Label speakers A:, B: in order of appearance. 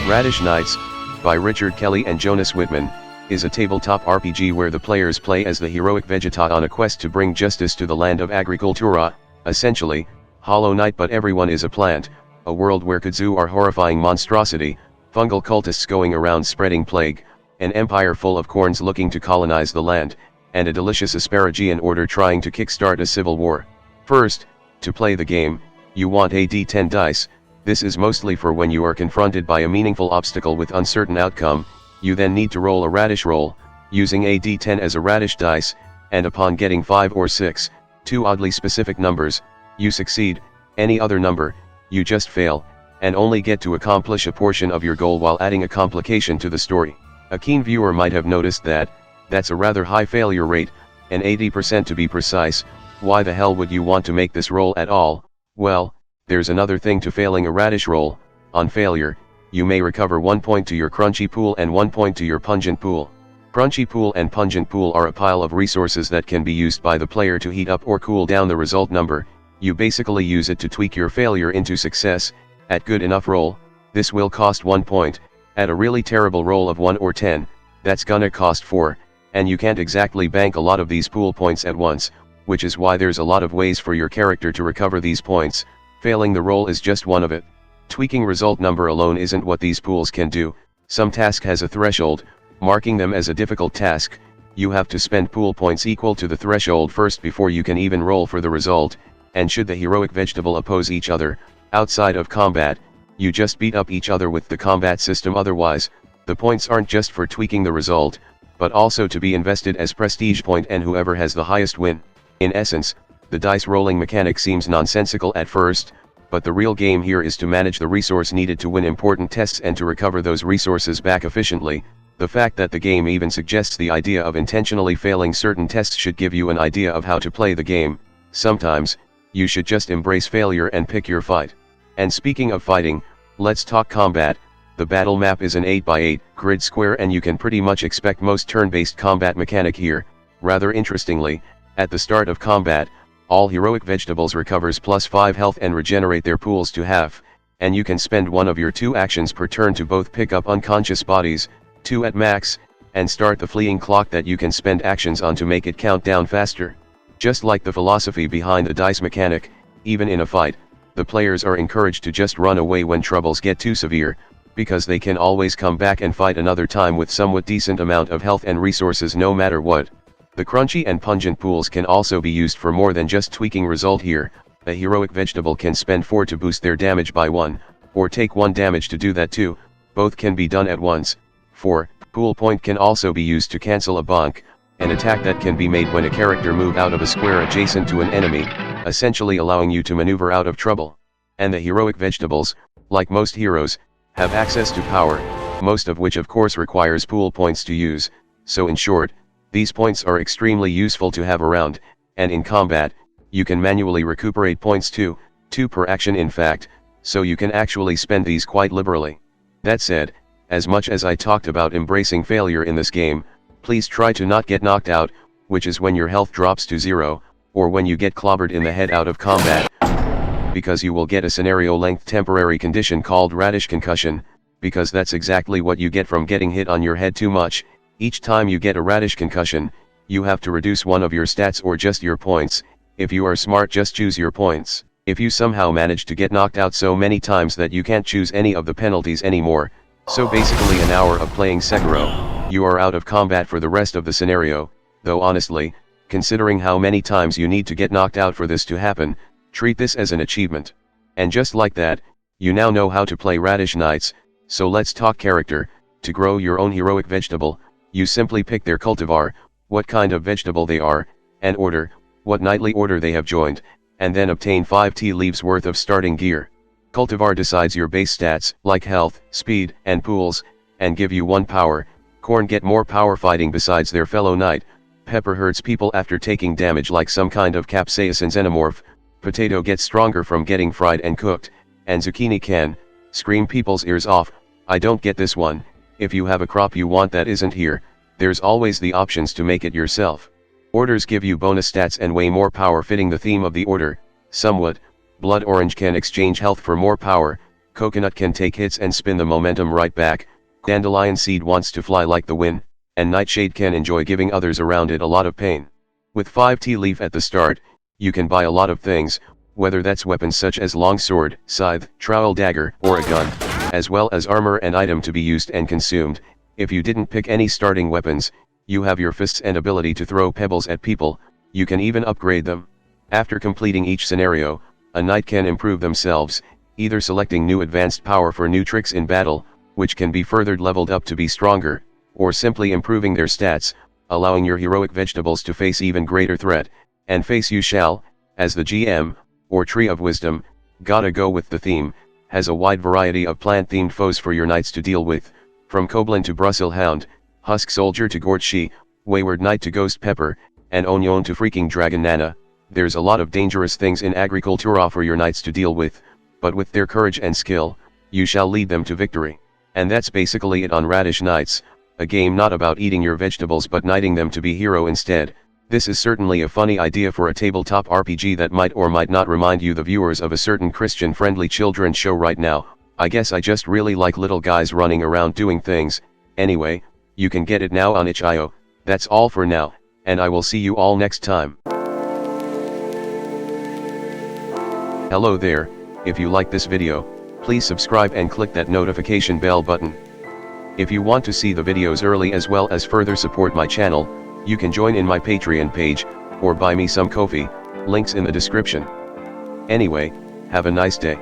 A: Radish Knights, by Richard Kelly and Jonas Wittmann, is a tabletop RPG where the players play as the heroic Vegetat on a quest to bring justice to the land of Agricultura, essentially, Hollow Knight but everyone is a plant, a world where kudzu are horrifying monstrosity, fungal cultists going around spreading plague, an empire full of corns looking to colonize the land, and a delicious Asparagian order trying to kickstart a civil war. First, to play the game, you want a d10 dice. This is mostly for when you are confronted by a meaningful obstacle with uncertain outcome. You then need to roll a radish roll, using a d10 as a radish dice, and upon getting 5 or 6, two oddly specific numbers, you succeed. Any other number, you just fail, and only get to accomplish a portion of your goal while adding a complication to the story. A keen viewer might have noticed that, that's a rather high failure rate, an 80% to be precise. Why the hell would you want to make this roll at all? Well, there's another thing to failing a radish roll. On failure, you may recover 1 point to your crunchy pool and 1 point to your pungent pool. Crunchy pool and pungent pool are a pile of resources that can be used by the player to heat up or cool down the result number. You basically use it to tweak your failure into success. At good enough roll, this will cost 1 point. At a really terrible roll of 1 or 10, that's gonna cost 4, and you can't exactly bank a lot of these pool points at once, which is why there's a lot of ways for your character to recover these points. Failing the roll is just one of it. Tweaking result number alone isn't what these pools can do. Some task has a threshold, marking them as a difficult task. You have to spend pool points equal to the threshold first before you can even roll for the result, and should the heroic vegetable oppose each other, outside of combat, you just beat up each other with the combat system. Otherwise, the points aren't just for tweaking the result, but also to be invested as prestige point, and whoever has the highest win. In essence, the dice rolling mechanic seems nonsensical at first, but the real game here is to manage the resource needed to win important tests and to recover those resources back efficiently. The fact that the game even suggests the idea of intentionally failing certain tests should give you an idea of how to play the game. Sometimes, you should just embrace failure and pick your fight. And speaking of fighting, let's talk combat. The battle map is an 8x8 grid square, and you can pretty much expect most turn-based combat mechanic here. Rather interestingly, at the start of combat, all heroic vegetables recovers +5 health and regenerate their pools to half, and you can spend one of your 2 actions per turn to both pick up unconscious bodies, 2 at max, and start the fleeing clock that you can spend actions on to make it count down faster. Just like the philosophy behind the dice mechanic, even in a fight, the players are encouraged to just run away when troubles get too severe, because they can always come back and fight another time with somewhat decent amount of health and resources no matter what. The crunchy and pungent pools can also be used for more than just tweaking result here. A heroic vegetable can spend 4 to boost their damage by 1, or take 1 damage to do that too. Both can be done at once. 4. Pool point can also be used to cancel a bonk, an attack that can be made when a character moves out of a square adjacent to an enemy, essentially allowing you to maneuver out of trouble. And the heroic vegetables, like most heroes, have access to power, most of which of course requires pool points to use. So in short, these points are extremely useful to have around, and in combat, you can manually recuperate points too, 2 per action in fact, so you can actually spend these quite liberally. That said, as much as I talked about embracing failure in this game, please try to not get knocked out, which is when your health drops to 0, or when you get clobbered in the head out of combat, because you will get a scenario-length temporary condition called radish concussion, because that's exactly what you get from getting hit on your head too much. Each time you get a radish concussion, you have to reduce one of your stats or just your points. If you are smart, just choose your points. If you somehow manage to get knocked out so many times that you can't choose any of the penalties anymore, so basically an hour of playing Sekiro, you are out of combat for the rest of the scenario. Though honestly, considering how many times you need to get knocked out for this to happen, treat this as an achievement. And just like that, you now know how to play Radish Knights. So let's talk character. To grow your own heroic vegetable, you simply pick their cultivar, what kind of vegetable they are, and order, what knightly order they have joined, and then obtain 5 tea leaves worth of starting gear. Cultivar decides your base stats, like health, speed, and pools, and give you 1 power. Corn get more power fighting besides their fellow knight. Pepper hurts people after taking damage like some kind of capsaicin xenomorph. Potato gets stronger from getting fried and cooked, and zucchini can scream people's ears off. I don't get this one. If you have a crop you want that isn't here, there's always the options to make it yourself. Orders give you bonus stats and way more power fitting the theme of the order. Somewhat, blood orange can exchange health for more power, Coconut can take hits and spin the momentum right back, Dandelion Seed wants to fly like the wind, and Nightshade can enjoy giving others around it a lot of pain. With 5 tea leaf at the start, you can buy a lot of things, whether that's weapons such as longsword, scythe, trowel dagger, or a gun, as well as armor and item to be used and consumed. If you didn't pick any starting weapons, you have your fists and ability to throw pebbles at people, you can even upgrade them. After completing each scenario, a knight can improve themselves, either selecting new advanced power for new tricks in battle, which can be further leveled up to be stronger, or simply improving their stats, allowing your heroic vegetables to face even greater threat, and face you shall, as the GM, or Tree of Wisdom, gotta go with the theme, has a wide variety of plant-themed foes for your knights to deal with, from Koblin to Brussels Hound, Husk Soldier to Gortshi, Wayward Knight to Ghost Pepper, and Onion to freaking Dragon Nana. There's a lot of dangerous things in Agricultura for your knights to deal with, but with their courage and skill, you shall lead them to victory. And that's basically it on Radish Knights, a game not about eating your vegetables but knighting them to be hero instead. This is certainly a funny idea for a tabletop RPG that might or might not remind you the viewers of a certain Christian-friendly children's show right now. I guess I just really like little guys running around doing things. Anyway, you can get it now on itch.io. That's all for now, and I will see you all next time. Hello there, if you like this video, please subscribe and click that notification bell button. If you want to see the videos early as well as further support my channel, you can join in my Patreon page, or buy me some coffee, links in the description. Anyway, have a nice day.